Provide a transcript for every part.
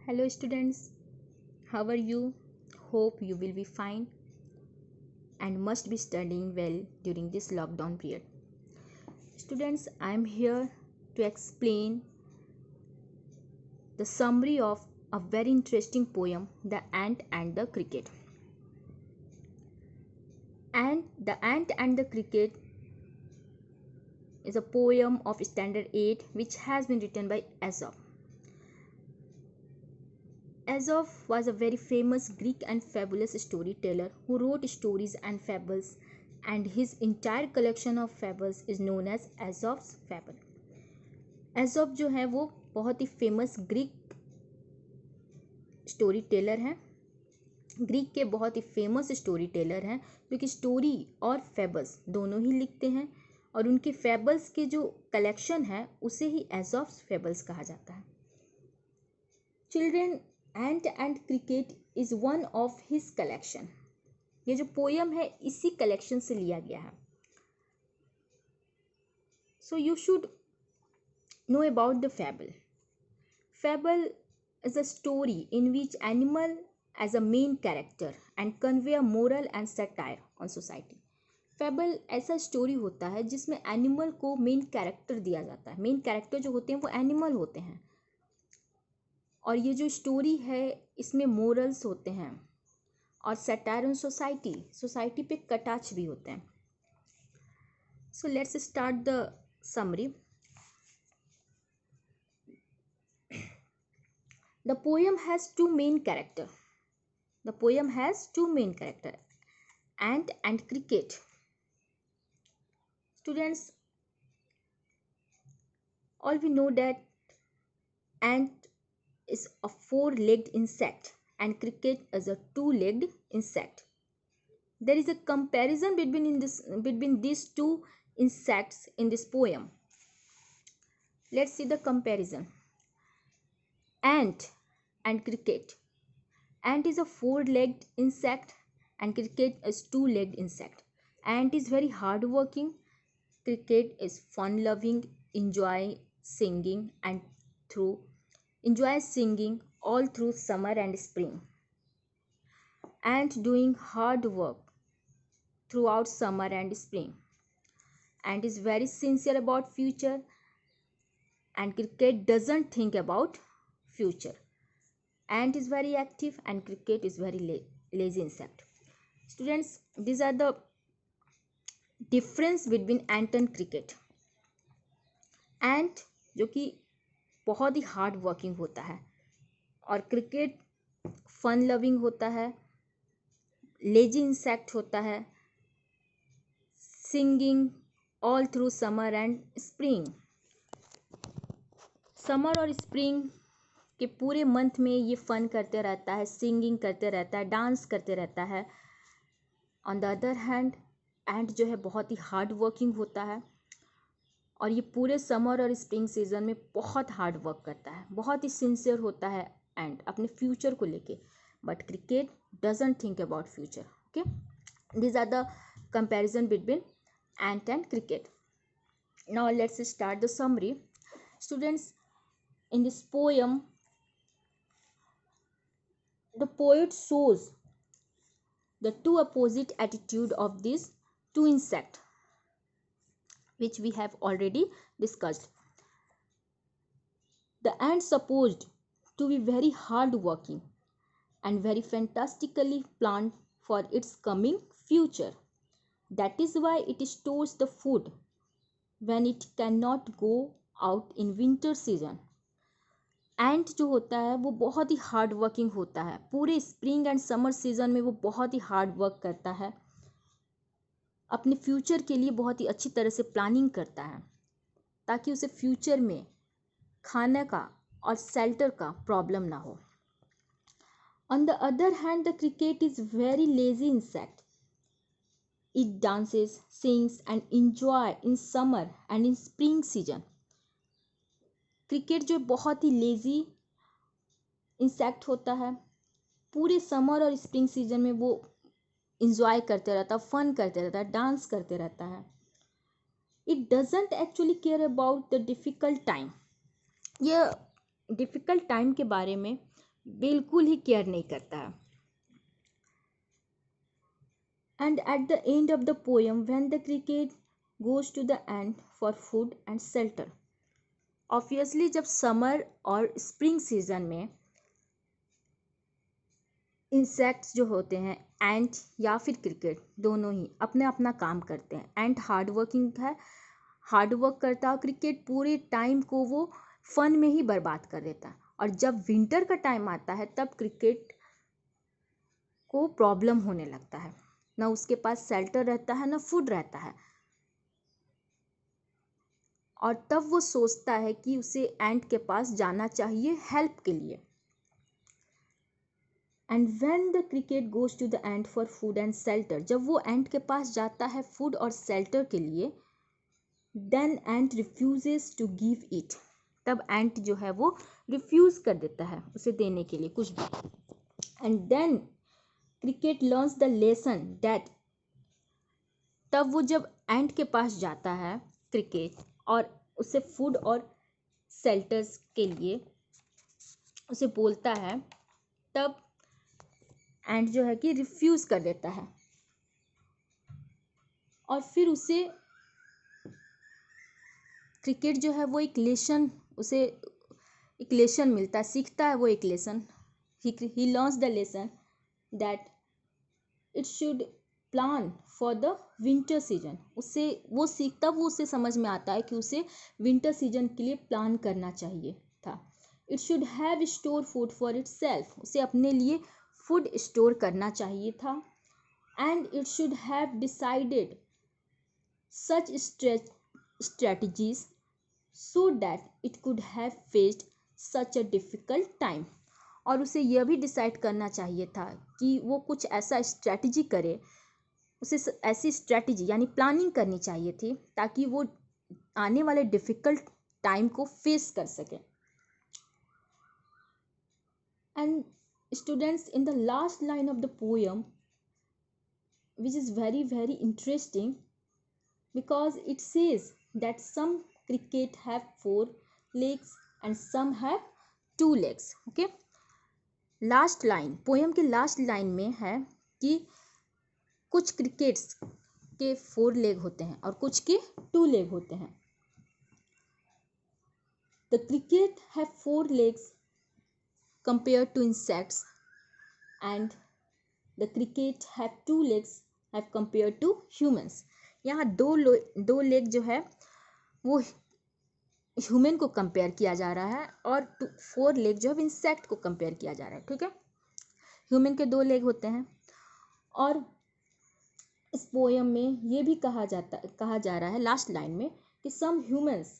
Hello students, how are you? Hope you will be fine and must be studying well during this lockdown period. Students, I am here to explain the summary of a very interesting poem, The Ant and the Cricket. And The Ant and the Cricket is a poem of standard 8 which has been written by Aesop. Aesop was a very famous Greek and fabulous storyteller who wrote stories and fables, and his entire collection of fables is known as Aesop's Fable. Aesop जो है वो बहुत ही famous Greek story teller हैं, Greek के बहुत ही famous story teller हैं जो कि स्टोरी और फेबल्स दोनों ही लिखते हैं, और उनके फेबल्स के जो कलेक्शन है उसे ही एसॉप्स फेबल्स कहा जाता है. Children, ant and cricket is one of his collection. ये जो पोयम है इसी कलेक्शन से लिया गया है. So you should know about the fable. Fable is a story in which animal as a main character and convey a moral and satire on society. Fable ऐसा story होता है जिसमें एनिमल को मेन कैरेक्टर दिया जाता है. Main character जो होते हैं वो एनिमल होते हैं, और ये जो स्टोरी है इसमें मोरल्स होते हैं और सटायर ऑन सोसाइटी, सोसाइटी पे कटाक्ष भी होते हैं. So let's start the summary. The poem has two main characters. The poem has two main characters, ant and cricket. Students, all we know that ant is a four-legged insect and cricket is a two-legged insect. There is a comparison between these two insects in this poem. Let's see the comparison. Ant and cricket. Ant is a four-legged insect and cricket is two-legged insect. Ant is very hard-working. Cricket is fun-loving, enjoy singing all through summer and spring. Ant doing hard work throughout summer and spring. Ant is very sincere about future, and cricket doesn't think about future. Ant is very active and cricket is very lazy insect. Students, these are the difference between ant and cricket. Ant जो कि बहुत ही hard working होता है, और cricket fun loving होता है, lazy insect होता है, singing all through summer and spring. Summer और स्प्रिंग के पूरे मंथ में ये फन करते रहता है, सिंगिंग करते रहता है, डांस करते रहता है. ऑन द अदर हैंड एंट जो है बहुत ही हार्ड वर्किंग होता है, और ये पूरे समर और स्प्रिंग सीजन में बहुत हार्ड वर्क करता है, बहुत ही सिंसियर होता है एंड अपने फ्यूचर को लेके. But cricket doesn't think about future. Okay, these are the comparison between ant and cricket. Now let's start the summary. Students, in this poem the poet shows the two opposite attitude of these two insects which we have already discussed. The ant supposed to be very hard working and very fantastically planned for its coming future. That is why it stores the food when it cannot go out in winter season. एंट जो होता है वो बहुत ही hard working होता है. पूरे spring and summer season में वो बहुत ही हार्ड वर्क करता है, अपने फ्यूचर के लिए बहुत ही अच्छी तरह से प्लानिंग करता है ताकि उसे फ्यूचर में खाने का और शेल्टर का प्रॉब्लम ना हो. On the other hand the cricket is very lazy insect. It dances, sings and enjoy in summer and in spring season. Cricket जो बहुत ही लेजी इंसेक्ट होता है, पूरे समर और स्प्रिंग सीजन में वो इंजॉय करते रहता है, फन करते रहता है, डांस करते रहता है. It doesn't actually care about the difficult time. ये डिफ़िकल्ट टाइम के बारे में बिल्कुल ही केयर नहीं करता है। And at the end of the poem, when the cricket goes to the ant for food and shelter, obviously जब समर और स्प्रिंग सीजन में इंसेक्ट्स जो होते हैं, एंट या फिर क्रिकेट, दोनों ही अपने अपना काम करते हैं। एंट हार्ड वर्किंग है, हार्ड वर्क करता है, क्रिकेट पूरे टाइम को वो फन में ही बर्बाद कर देता है। और जब विंटर का टाइम आता है तब क्रिकेट को प्रॉब्लम होने लगता है, ना उसके पास शेल्टर रहता है ना फूड रहता है, और तब वो सोचता है कि उसे एंट के पास जाना चाहिए हेल्प के लिए। And when the cricket goes to the ant for food and shelter, जब वो एंट के पास जाता है फूड और शेल्टर के लिए, then ant refuses to give it, तब एंट जो है वो रिफ्यूज कर देता है उसे देने के लिए कुछ भी। And then cricket learns the lesson that, तब वो जब एंट के पास जाता है क्रिकेट और उसे फूड और शेल्टर्स के लिए उसे बोलता है, तब एंट जो है कि रिफ्यूज़ कर देता है। और फिर उसे क्रिकेट जो है वो एक लेसन, उसे एक लेसन मिलता है, सीखता है वो एक lesson. He learns the lesson that it should plan for the winter season. उससे वो सीखता, वो उसे समझ में आता है कि उसे विंटर सीजन के लिए प्लान करना चाहिए था। It should have store food for it self, उसे अपने लिए फूड स्टोर करना चाहिए था। And it should have decided such strategies so that it could have faced such a difficult time, और उसे यह भी डिसाइड करना चाहिए था कि वो कुछ ऐसा स्ट्रैटेजी करे, उसे ऐसी स्ट्रैटेजी यानी प्लानिंग करनी चाहिए थी ताकि वो आने वाले डिफ़िकल्ट टाइम को फेस कर सके। And students, in the last line of the poem, which is very very interesting because it says that some cricket have 4 legs and some have 2 legs. Okay, last line, poem के last line में है कि कुछ crickets के 4 leg होते हैं और कुछ के 2 लेग होते हैं। The cricket have 4 legs compared to insects and the cricket have 2 legs have compared to humans. यहाँ दो लेग जो है वो ह्यूमन को कंपेयर किया जा रहा है और 4 लेग जो है इंसेक्ट को कंपेयर किया जा रहा है। ठीक है, ह्यूमन के 2 लेग होते हैं। और इस पोएम में ये भी कहा जा रहा है लास्ट लाइन में कि some humans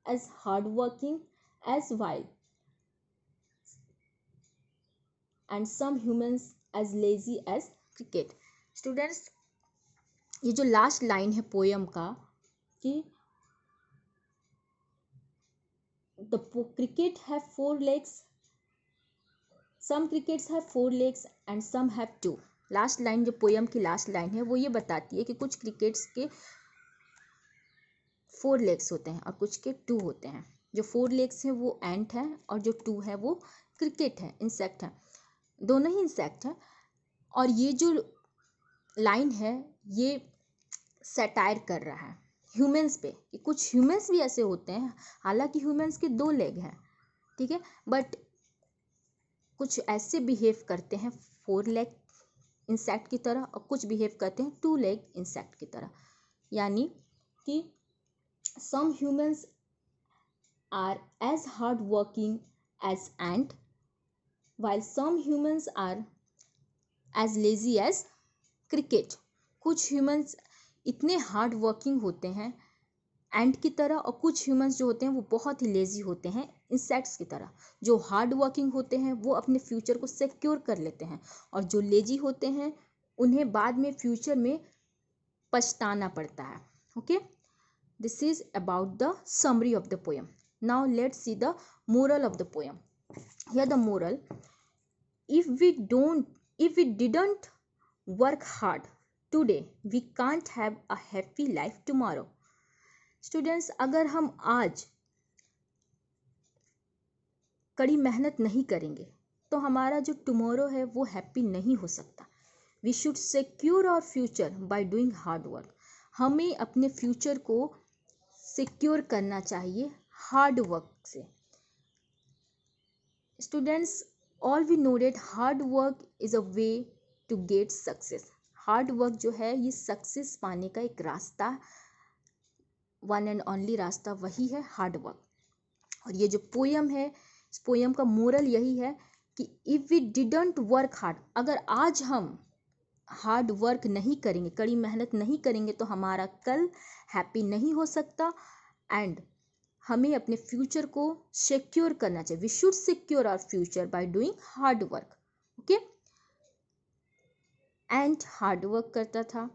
as hard working as wild and some humans as lazy as cricket. Students, ये जो लास्ट लाइन है पोएम का कि the cricket have 4 legs, some crickets have 4 legs and some have 2। Last line जो poem की last line है वो ये बताती है कि कुछ क्रिकेट्स के 4 legs होते हैं और कुछ के 2 होते हैं। जो 4 legs हैं वो एंट है और जो 2 है वो क्रिकेट है, इंसेक्ट है, दोनों ही इंसेक्ट है। और ये जो लाइन है ये सैटायर कर रहा है ह्यूमंस पे कि कुछ ह्यूमंस भी ऐसे होते हैं, हालांकि ह्यूमंस के 2 लेग हैं, ठीक है, बट कुछ ऐसे बिहेव करते हैं 4 लेग इंसेक्ट की तरह और कुछ बिहेव करते हैं 2 लेग इंसेक्ट की तरह। यानी कि some humans are as hard working as ant while some humans are as lazy as cricket. कुछ ह्यूमंस इतने हार्ड वर्किंग होते हैं एंट की तरह और कुछ ह्यूमंस जो होते हैं वो बहुत ही लेजी होते हैं इंसेक्ट्स की तरह। जो हार्ड वर्किंग होते हैं वो अपने फ्यूचर को सिक्योर कर लेते हैं और जो लेजी होते हैं उन्हें बाद में फ्यूचर में पछताना पड़ता है। Okay, this is about the summary of the poem. Now let's see the moral of the poem. Here the moral: if we didn't work hard today, we can't have a happy life tomorrow. Students, अगर हम आज कड़ी मेहनत नहीं करेंगे तो हमारा जो टुमारो है वो हैप्पी नहीं हो सकता। We should secure our future by doing hard work. हमें अपने फ्यूचर को सिक्योर करना चाहिए हार्ड वर्क से। Students, all we know that hard work is a way to get success. Hard work जो है ये सक्सेस पाने का एक रास्ता, वन एंड ओनली रास्ता वही है हार्ड वर्क। और ये जो पोयम है, इस पोयम का मोरल यही है कि if we didn't work hard, अगर आज हम हार्ड वर्क नहीं करेंगे, कड़ी मेहनत नहीं करेंगे तो हमारा कल हैप्पी नहीं हो सकता। एंड हमें अपने फ्यूचर को सिक्योर करना चाहिए। We should secure our future by doing hard work. Okay. And hard work करता था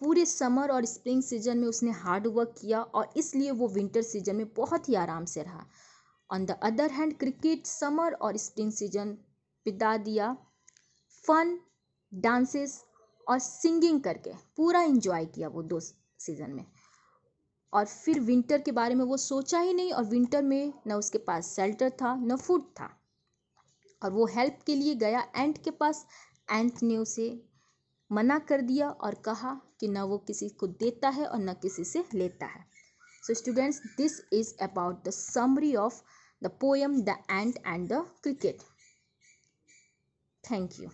पूरे समर और स्प्रिंग सीजन में, उसने हार्ड वर्क किया और इसलिए वो विंटर सीजन में बहुत ही आराम से रहा। On the other hand cricket summer और स्प्रिंग सीजन बिता दिया फन, डांसेस और सिंगिंग करके, पूरा इंजॉय किया वो 2 सीजन में। और फिर विंटर के बारे में वो सोचा ही नहीं, और विंटर में न उसके पास शेल्टर था न फूड था, और वो हेल्प के लिए गया एंट के पास। एंट ने उसे मना कर दिया और कहा कि न वो किसी को देता है और न किसी से लेता है। So students, this is about the summary of the poem the ant and the cricket. Thank you.